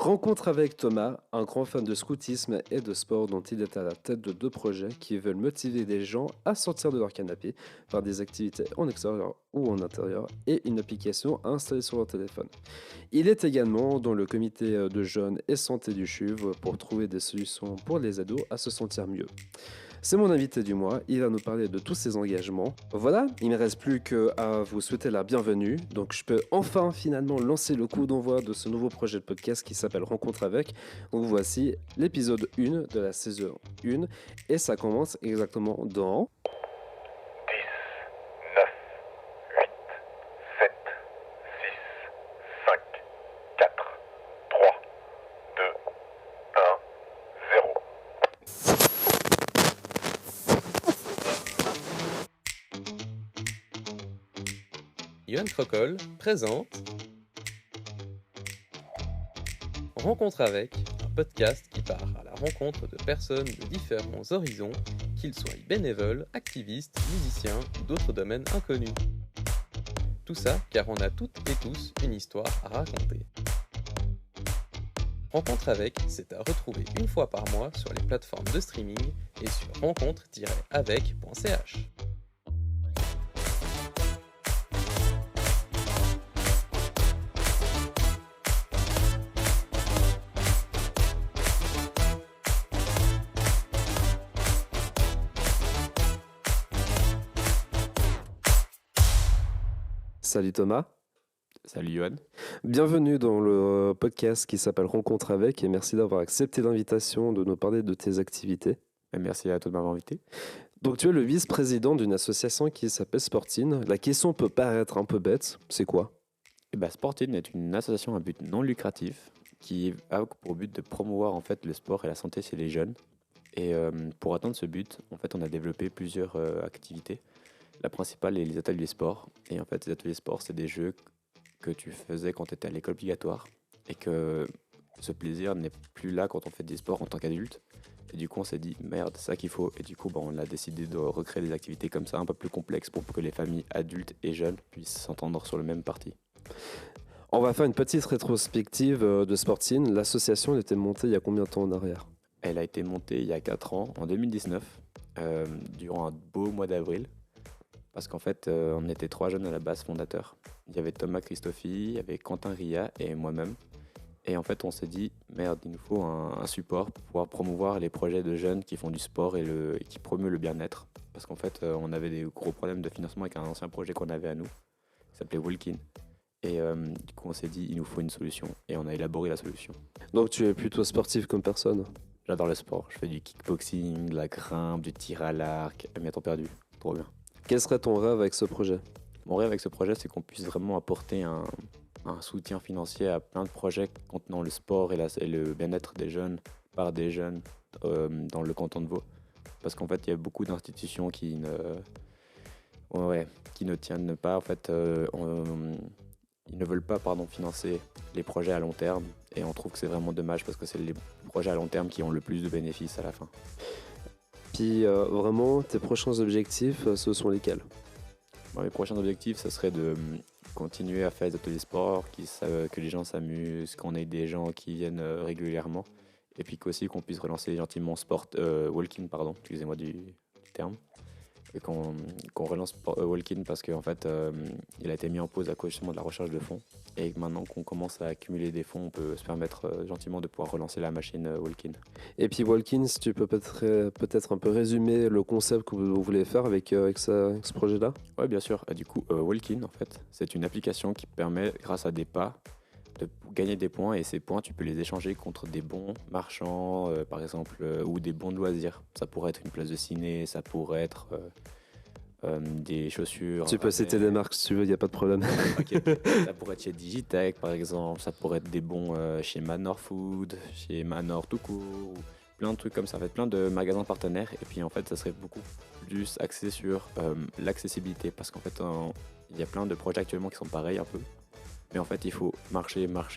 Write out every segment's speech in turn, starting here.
Rencontre avec Thomas, un grand fan de scoutisme et de sport dont il est à la tête de deux projets qui veulent motiver des gens à sortir de leur canapé par des activités en extérieur ou en intérieur et une application à installer sur leur téléphone. Il est également dans le comité de jeunes et santé du CHUV pour trouver des solutions pour les ados à se sentir mieux. C'est mon invité du mois, il va nous parler de tous ses engagements. Voilà, il ne me reste plus qu'à vous souhaiter la bienvenue. Donc je peux enfin finalement lancer le coup d'envoi de ce nouveau projet de podcast qui s'appelle Rencontre avec. Donc voici l'épisode 1 de la saison 1 et ça commence exactement dans... 10, 9, 8, 7, 6, 5, 4, 3, 2, 1, 0. Yohan Crocol présente Rencontre avec, un podcast qui part à la rencontre de personnes de différents horizons, qu'ils soient bénévoles, activistes, musiciens ou d'autres domaines inconnus. Tout ça car on a toutes et tous une histoire à raconter. Rencontre avec, c'est à retrouver une fois par mois sur les plateformes de streaming et sur rencontre-avec.ch. Salut Thomas, Salut Yohan. bienvenue dans le podcast qui s'appelle Rencontre avec et merci d'avoir accepté l'invitation de nous parler de tes activités. Merci à toi de m'avoir invité. Donc tu es le vice-président d'une association qui s'appelle Sportine. La question peut paraître un peu bête, c'est quoi? Sportine est une association à but non lucratif qui a pour but de promouvoir en fait le sport et la santé chez les jeunes. Et pour atteindre ce but, en fait, on a développé plusieurs activités. La principale est les ateliers sport. Et en fait, les ateliers sport, c'est des jeux que tu faisais quand tu étais à l'école obligatoire et que ce plaisir n'est plus là quand on fait des sports en tant qu'adulte. Et du coup, on s'est dit, merde, c'est ça qu'il faut. Et du coup, on a décidé de recréer des activités comme ça, un peu plus complexes pour que les familles adultes et jeunes puissent s'entendre sur le même parti. On va faire une petite rétrospective de Sportine. L'association elle était montée il y a combien de temps en arrière? Elle a été montée il y a 4 ans, en 2019, durant un beau mois d'avril. Parce qu'en fait, on était 3 jeunes à la base fondateurs. Il y avait Thomas Christophi, il y avait Quentin Ria et moi-même. Et en fait, on s'est dit, merde, il nous faut un support pour pouvoir promouvoir les projets de jeunes qui font du sport et qui promeut le bien-être. Parce qu'en fait, on avait des gros problèmes de financement avec un ancien projet qu'on avait à nous, qui s'appelait Walkin. Et du coup, on s'est dit, il nous faut une solution. Et on a élaboré la solution. Donc tu es plutôt sportif comme personne. J'adore le sport. Je fais du kickboxing, de la grimpe, du tir à l'arc, à temps perdu. Trop bien. Quel serait ton rêve avec ce projet? Mon rêve avec ce projet, c'est qu'on puisse vraiment apporter un soutien financier à plein de projets contenant le sport et le bien-être des jeunes par des jeunes dans le canton de Vaud. Parce qu'en fait, il y a beaucoup d'institutions qui ne tiennent pas. En fait, ils ne veulent pas financer les projets à long terme. Et on trouve que c'est vraiment dommage parce que c'est les projets à long terme qui ont le plus de bénéfices à la fin. Puis vraiment, tes prochains objectifs, ce sont lesquels? Mes prochains objectifs, ce serait de continuer à faire des ateliers sport, que les gens s'amusent, qu'on ait des gens qui viennent régulièrement. Et puis qu'aussi qu'on puisse relancer gentiment Walkin, excusez-moi du terme. Et qu'on relance Walkin parce qu'en fait, il a été mis en pause à cause justement de la recherche de fonds. Et maintenant qu'on commence à accumuler des fonds, on peut se permettre gentiment de pouvoir relancer la machine Walkin. Et puis Walkin, si tu peux peut-être un peu résumer le concept que vous voulez faire avec ce projet-là? Oui, bien sûr. Du coup, Walkin, en fait, c'est une application qui permet, grâce à des pas, de gagner des points. Et ces points, tu peux les échanger contre des bons marchands, par exemple, ou des bons de loisirs. Ça pourrait être une place de ciné, ça pourrait être des chaussures. Tu peux citer des marques si tu veux, il n'y a pas de problème. Okay. Ça pourrait être chez Digitech, par exemple. Ça pourrait être des bons chez Manor Food, chez Manor tout court. Plein de trucs comme ça, en fait, plein de magasins partenaires. Et puis en fait, ça serait beaucoup plus axé sur l'accessibilité. Parce qu'en fait, il y a plein de projets actuellement qui sont pareils un peu. Mais en fait, il faut marcher. Par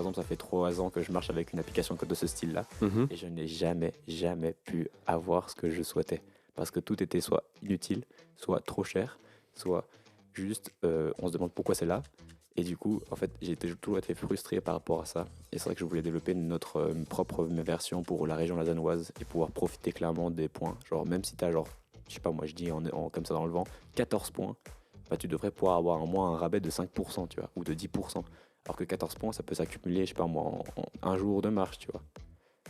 exemple, ça fait 3 ans que je marche avec une application de ce style-là. Et je n'ai jamais pu avoir ce que je souhaitais. Parce que tout était soit inutile, soit trop cher, soit juste on se demande pourquoi c'est là. Et du coup, en fait, toujours été frustré par rapport à ça. Et c'est vrai que je voulais développer notre propre version pour la région lasanoise et pouvoir profiter clairement des points. Genre, même si t'as genre, je sais pas moi, je dis comme ça dans le vent, 14 points, bah tu devrais pouvoir avoir au moins un rabais de 5%, tu vois, ou de 10%. Alors que 14 points, ça peut s'accumuler, je sais pas moi, en un jour de marche, tu vois.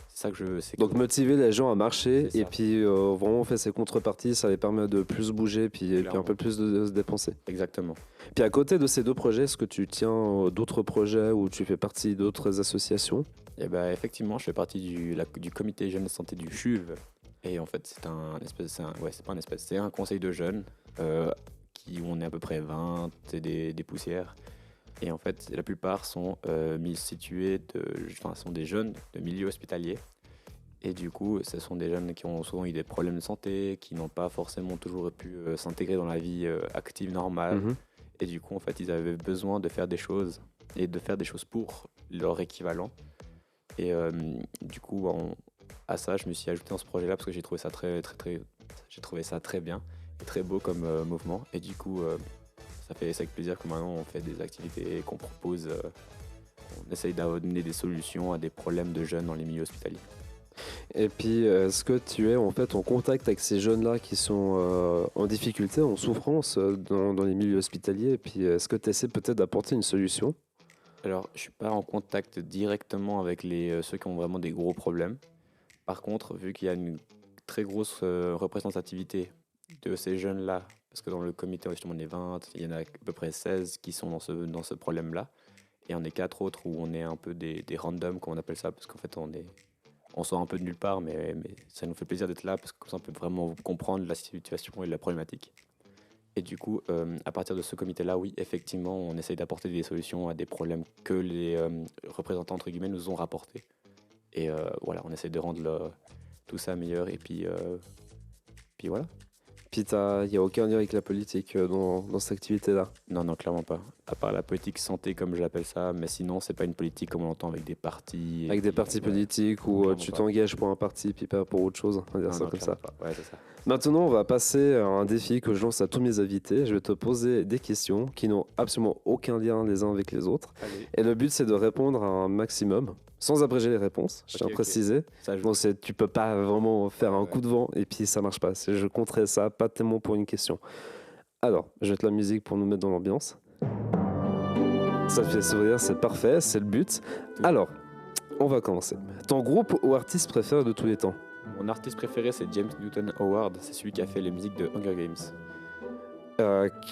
C'est ça que je veux. Donc motiver les gens à marcher C'est et ça. puis vraiment faire ces contreparties, ça les permet de plus bouger puis, et puis un Clairement. peu plus de se dépenser. Exactement. Puis à côté de ces deux projets, est-ce que tu tiens d'autres projets ou tu fais partie d'autres associations? Et bah effectivement, je fais partie du comité jeunes de santé du CHUV. Et en fait, c'est un conseil de jeunes où on est à peu près 20 et des poussières. Et en fait, la plupart sont sont des jeunes de milieu hospitalier. Et du coup, ce sont des jeunes qui ont souvent eu des problèmes de santé, qui n'ont pas forcément toujours pu s'intégrer dans la vie active normale. Mhm. Et du coup, en fait, ils avaient besoin de faire des choses et de faire des choses pour leur équivalent. Et du coup, à ça, je me suis ajouté dans ce projet-là parce que j'ai trouvé ça j'ai trouvé ça très bien et très beau comme mouvement. Et du coup, c'est avec plaisir que maintenant on fait des activités et qu'on propose, on essaye d'amener des solutions à des problèmes de jeunes dans les milieux hospitaliers. Et puis, est-ce que tu es en fait en contact avec ces jeunes-là qui sont en difficulté, en souffrance dans les milieux hospitaliers? Et puis, est-ce que tu essaies peut-être d'apporter une solution? Alors, je suis pas en contact directement avec ceux qui ont vraiment des gros problèmes. Par contre, vu qu'il y a une très grosse représentativité de ces jeunes-là, parce que dans le comité, justement, on est 20, il y en a à peu près 16 qui sont dans ce problème-là. Et on est 4 autres où on est un peu des randoms, comme on appelle ça, parce qu'en fait, on sort un peu de nulle part, mais ça nous fait plaisir d'être là, parce que comme ça, on peut vraiment comprendre la situation et la problématique. Et du coup, à partir de ce comité-là, oui, effectivement, on essaye d'apporter des solutions à des problèmes que les représentants, entre guillemets, nous ont rapportés. Et voilà, on essaye de rendre tout ça meilleur. Et puis voilà. Puis, il n'y a aucun lien avec la politique dans cette activité-là. Non, non, clairement pas. À part la politique santé, comme je l'appelle ça, mais sinon, c'est pas une politique comme on l'entend avec des partis. Avec des partis politiques où clairement tu pas. t'engages pour un parti puis pas pour autre chose. On va dire Non, ça non, comme ça. clairement pas. Ouais, c'est ça. Maintenant, on va passer à un défi que je lance à tous mes invités. Je vais te poser des questions qui n'ont absolument aucun lien les uns avec les autres. Allez, Et le but, c'est de répondre à un maximum, sans abréger les réponses, je tiens à Ok. préciser. ça joue. Donc, tu peux pas vraiment faire un Ouais. coup de vent et puis ça marche pas. Je compterai ça, pas tellement pour une question. Alors, je vais mettre la musique pour nous mettre dans l'ambiance. Ça te fait sourire, c'est parfait, c'est le but. Alors, on va commencer. Ton groupe ou artiste préféré de tous les temps? Mon artiste préféré, c'est James Newton Howard. C'est celui qui a fait les musiques de Hunger Games.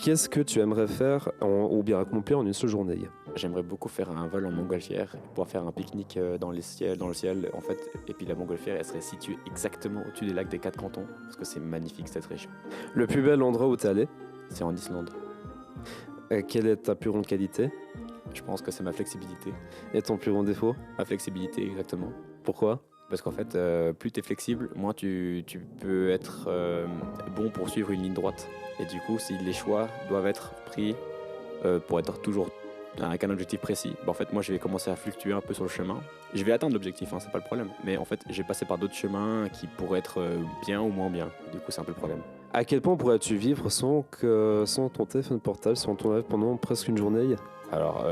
Qu'est-ce que tu aimerais faire ou bien accomplir en une seule journée? J'aimerais beaucoup faire un vol en montgolfière, pouvoir faire un pique-nique dans le ciel, en fait. Et puis la montgolfière, elle serait située exactement au-dessus des lacs des 4 cantons, parce que c'est magnifique cette région. Le plus bel endroit où tu es allé? C'est en Islande. Quelle est ta plus grande qualité? Je pense que c'est ma flexibilité. Et ton plus grand défaut? Ma flexibilité, exactement. Pourquoi? Parce qu'en fait, plus tu es flexible, moins tu peux être bon pour suivre une ligne droite. Et du coup, si les choix doivent être pris pour être toujours avec un objectif précis, bah en fait, moi, je vais commencer à fluctuer un peu sur le chemin. Je vais atteindre l'objectif, hein, c'est pas le problème. Mais en fait, j'ai passé par d'autres chemins qui pourraient être bien ou moins bien. Du coup, c'est un peu le problème. À quel point pourrais-tu vivre sans ton téléphone portable, sans ton live pendant presque une journée? Alors,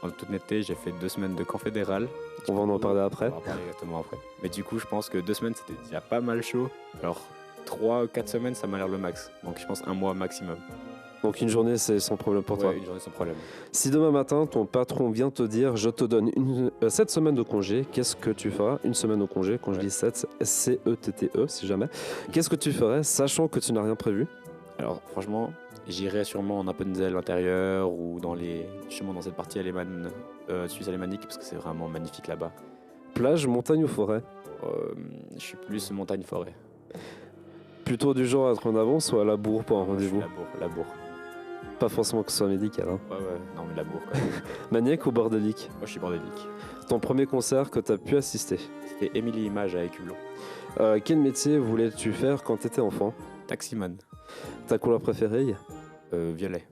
en toute honnêteté, j'ai fait 2 semaines de camp fédéral. On va en parler après. On va en parler exactement après. Mais du coup, je pense que 2 semaines, c'était déjà pas mal chaud. Alors, 3 ou 4 semaines, ça m'a l'air le max. Donc, je pense 1 mois maximum. Donc une journée, c'est sans problème pour toi. Ouais, une journée sans problème. Si demain matin, ton patron vient te dire « Je te donne 7 semaines de congé », qu'est-ce que tu feras? Une semaine de congé, quand je dis 7, C-E-T-T-E, si jamais. Qu'est-ce que tu ferais, sachant que tu n'as rien prévu? Alors, franchement, j'irai sûrement en Appenzell intérieur ou justement dans cette partie suisse alémanique, parce que c'est vraiment magnifique là-bas. Plage, montagne ou forêt? Je suis plus montagne-forêt. Plutôt du genre à être en avance ou à la bourre pour un Moi, je suis rendez-vous? Labour. Pas forcément que ce soit médical. Hein. Ouais, non, mais Labour, quand même. Maniaque ou bordélique? Moi, je suis bordélique. Ton premier concert que tu as pu assister? C'était Émilie Image à Écublon. Quel métier voulais-tu faire quand tu étais enfant? Taximan. Ta couleur préférée? Violet.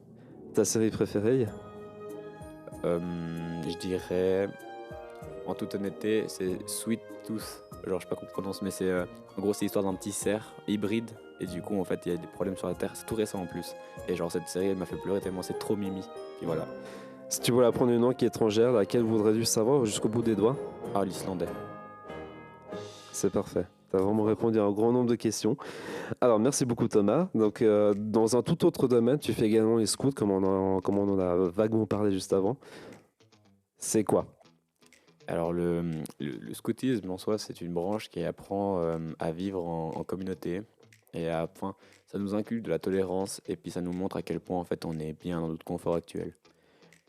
Ta série préférée? Je dirais, en toute honnêteté, c'est Sweet Tooth. Genre, je sais pas comment on prononce, mais en gros, c'est l'histoire d'un petit cerf hybride. Et du coup, en fait, il y a des problèmes sur la Terre. C'est tout récent en plus. Et genre, cette série, elle m'a fait pleurer tellement c'est trop mimi. Puis voilà. Si tu voulais apprendre une langue étrangère, laquelle voudrais-tu savoir jusqu'au bout des doigts? Ah, l'islandais. C'est parfait. Tu as vraiment répondu à un grand nombre de questions. Alors, merci beaucoup Thomas. Donc, dans un tout autre domaine, tu fais également les scouts, comme on en a vaguement parlé juste avant. C'est quoi? Alors, le scoutisme en soi, c'est une branche qui apprend à vivre en communauté. Enfin, ça nous inculque de la tolérance et puis ça nous montre à quel point en fait on est bien dans notre confort actuel.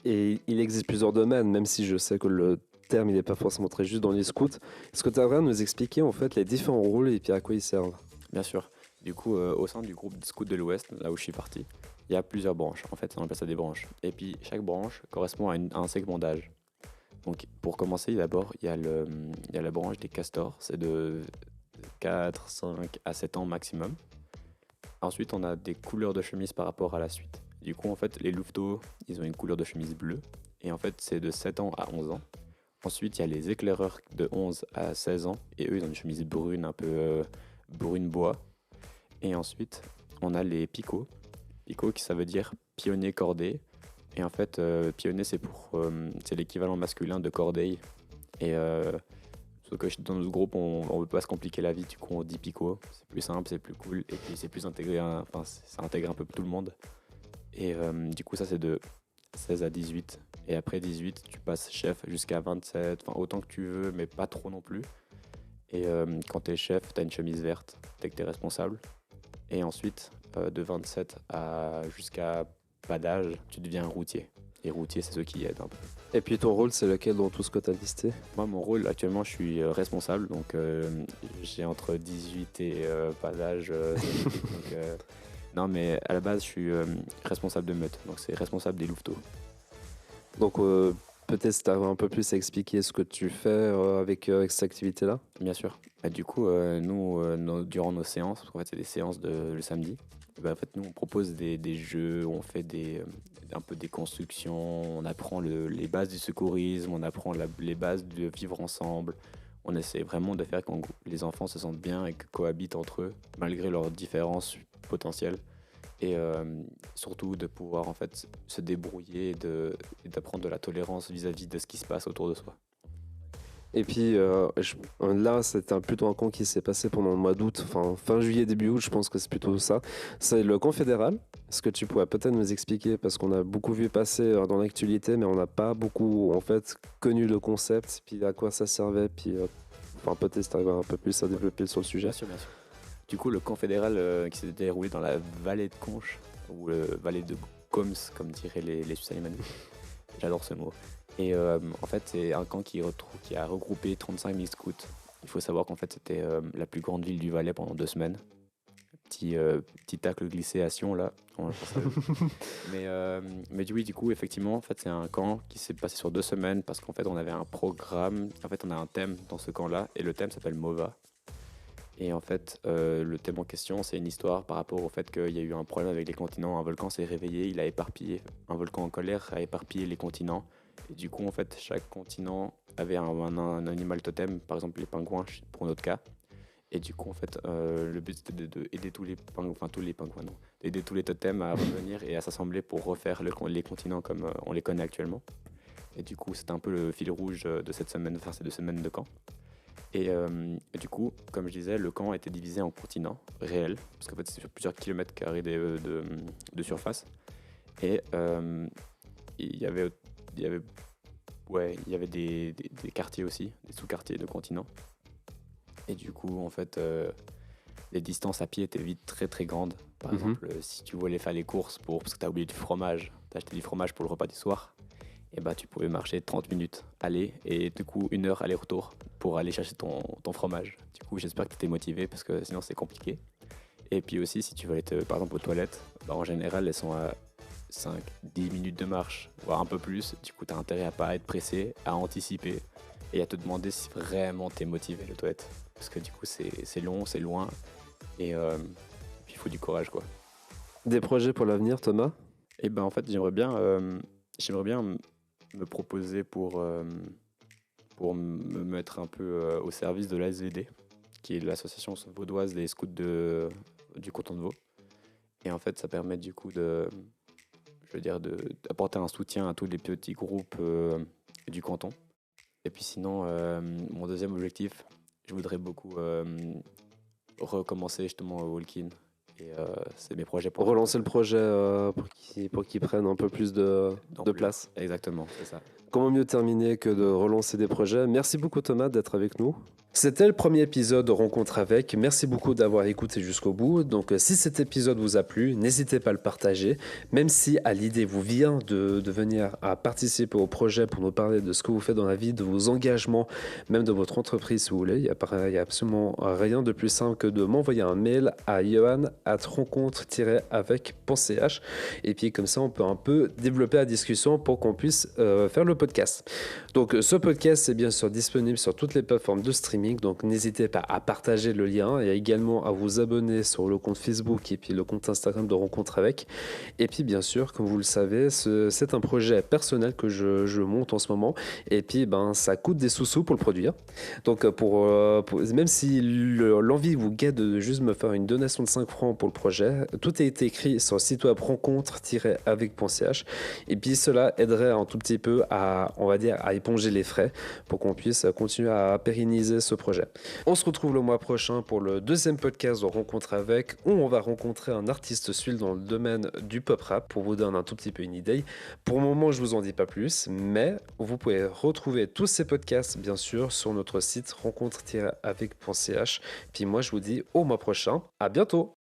Et il existe plusieurs domaines, même si je sais que le terme il n'est pas forcément très juste dans les scouts. Est-ce que tu aimerais nous expliquer en fait les différents rôles et puis à quoi ils servent? Bien sûr. Du coup, au sein du groupe Scouts de l'Ouest, là où je suis parti, il y a plusieurs branches. En fait, on appelle ça des branches. Et puis, chaque branche correspond à un segment d'âge. Donc, pour commencer, d'abord, il y a la branche des castors. C'est de 4, 5 à 7 ans maximum. Ensuite, on a des couleurs de chemise par rapport à la suite. Du coup, en fait, les louveteaux, ils ont une couleur de chemise bleue. Et en fait, c'est de 7 ans à 11 ans. Ensuite, il y a les éclaireurs de 11 à 16 ans. Et eux, ils ont une chemise brune, un peu brune bois. Et ensuite, on a les picots. Picot, qui ça veut dire pionnier cordé. Et en fait, pionnier, c'est l'équivalent masculin de cordeille. Et sauf que dans notre groupe, on ne veut pas se compliquer la vie. Du coup, on dit picot. C'est plus simple, c'est plus cool. Et puis, c'est plus intégré. Enfin, ça intègre un peu tout le monde. Et du coup, ça, c'est de 16 à 18. Et après 18, tu passes chef jusqu'à 27. Enfin, autant que tu veux, mais pas trop non plus. Et quand tu es chef, tu as une chemise verte dès que tu es responsable. Et ensuite, de 27 jusqu'à pas d'âge, tu deviens routier. Et routier, c'est ceux qui aident un peu. Et puis ton rôle, c'est lequel dans tout ce que tu as listé? Moi, mon rôle, actuellement, je suis responsable. Donc, j'ai entre 18 et pas d'âge. Donc, non, mais à la base, je suis responsable de meute. Donc, c'est responsable des louveteaux. Donc, peut-être si tu as un peu plus à expliquer ce que tu fais avec cette activité-là. Bien sûr. Du coup, durant nos séances, parce qu'en fait, c'est des séances le samedi, en fait, nous, on propose des jeux, on fait un peu des constructions, on apprend les bases du secourisme, on apprend les bases de vivre ensemble. On essaie vraiment de faire que les enfants se sentent bien et que cohabitent entre eux, malgré leurs différences potentielles. Et surtout de pouvoir en fait se débrouiller et d'apprendre de la tolérance vis-à-vis de ce qui se passe autour de soi. Et puis là, c'était plutôt un camp qui s'est passé pendant le mois d'août, enfin fin juillet, début août, je pense que c'est plutôt ça. C'est le camp fédéral. Est-ce que tu pourrais peut-être nous expliquer, parce qu'on a beaucoup vu passer dans l'actualité, mais on n'a pas beaucoup en fait connu le concept, puis à quoi ça servait, puis enfin peut-être si tu arrives un peu plus à développer sur le sujet. Bien sûr, bien sûr. Du coup, le camp fédéral qui s'est déroulé dans la vallée de Conches, ou vallée de Coms, comme diraient les Suisses alémaniques. J'adore ce mot. Et en fait, c'est un camp qui a regroupé 35 000 scouts. Il faut savoir qu'en fait, c'était la plus grande ville du Valais pendant 2 semaines. Petit tacle glissé à Sion, là. Mais oui, du coup, effectivement, en fait, c'est un camp qui s'est passé sur 2 semaines parce qu'en fait, on avait un programme. En fait, on a un thème dans ce camp-là et le thème s'appelle MOVA. Et en fait, le thème en question, c'est une histoire par rapport au fait qu'il y a eu un problème avec les continents. Un volcan s'est réveillé, il a éparpillé. Un volcan en colère a éparpillé les continents. Et du coup, en fait, chaque continent avait un animal totem, par exemple les pingouins pour notre cas. Et du coup, en fait, le but c'était d'aider tous les pingouins, non, d'aider tous les totems à revenir et à s'assembler pour refaire les continents comme on les connaît actuellement. Et du coup, c'était un peu le fil rouge de cette semaine, enfin ces 2 semaines de camp. Et du coup, comme je disais, le camp a été divisé en continents réels, parce qu'en fait c'est sur plusieurs kilomètres carrés de surface. Et il y avait des quartiers aussi, des sous-quartiers de continents. Et du coup, en fait, les distances à pied étaient vite très très grandes. Par exemple, si tu voulais faire les courses parce que tu as oublié du fromage, tu as acheté du fromage pour le repas du soir, et bah tu pouvais marcher 30 minutes aller et du coup 1 heure aller-retour pour aller chercher ton fromage. Du coup, j'espère que tu étais motivé parce que sinon c'est compliqué. Et puis aussi, si tu veux aller par exemple aux toilettes, bah, en général elles sont à 5-10 minutes de marche, voire un peu plus. Du coup, tu as intérêt à pas être pressé, à anticiper et à te demander si vraiment tu es motivé les toilettes. Parce que du coup, c'est long, c'est loin et puis il faut du courage quoi. Des projets pour l'avenir, Thomas? Et ben en fait, j'aimerais bien me proposer pour me mettre un peu au service de l'ASVD, qui est l'association vaudoise des scouts du canton de Vaud. Et en fait, ça permet du coup je veux dire, d'apporter un soutien à tous les petits groupes du canton. Et puis sinon, mon deuxième objectif, je voudrais beaucoup recommencer justement au walk-in. Et c'est mes projets pour Relancer le projet pour qu'il prenne un peu plus de place. Exactement, c'est ça. Comment mieux terminer que de relancer des projets? Merci beaucoup Thomas d'être avec nous. C'était le premier épisode de Rencontre avec. Merci beaucoup d'avoir écouté jusqu'au bout. Donc si cet épisode vous a plu, n'hésitez pas à le partager. Même si à l'idée vous vient de venir à participer au projet pour nous parler de ce que vous faites dans la vie, de vos engagements, même de votre entreprise si vous voulez, il y a absolument rien de plus simple que de m'envoyer un mail à johan@rencontre-avec.ch et puis comme ça on peut un peu développer la discussion pour qu'on puisse faire le podcast. Donc ce podcast est bien sûr disponible sur toutes les plateformes de streaming. Donc n'hésitez pas à partager le lien et également à vous abonner sur le compte Facebook et puis le compte Instagram de Rencontre avec. Et puis bien sûr, comme vous le savez, c'est un projet personnel que je monte en ce moment. Et puis ça coûte des sous-sous pour le produire. Donc même si l'envie vous guette de juste me faire une donation de 5 francs pour le projet, tout a été écrit sur le site web rencontre-avec.ch. Et puis cela aiderait un tout petit peu à, on va dire, à éponger les frais pour qu'on puisse continuer à pérenniser ce projet. On se retrouve le mois prochain pour le deuxième podcast de Rencontre avec, où on va rencontrer un artiste suisse dans le domaine du pop rap pour vous donner un tout petit peu une idée. Pour le moment, je vous en dis pas plus, mais vous pouvez retrouver tous ces podcasts bien sûr sur notre site rencontre-avec.ch. Puis moi, je vous dis au mois prochain. À bientôt.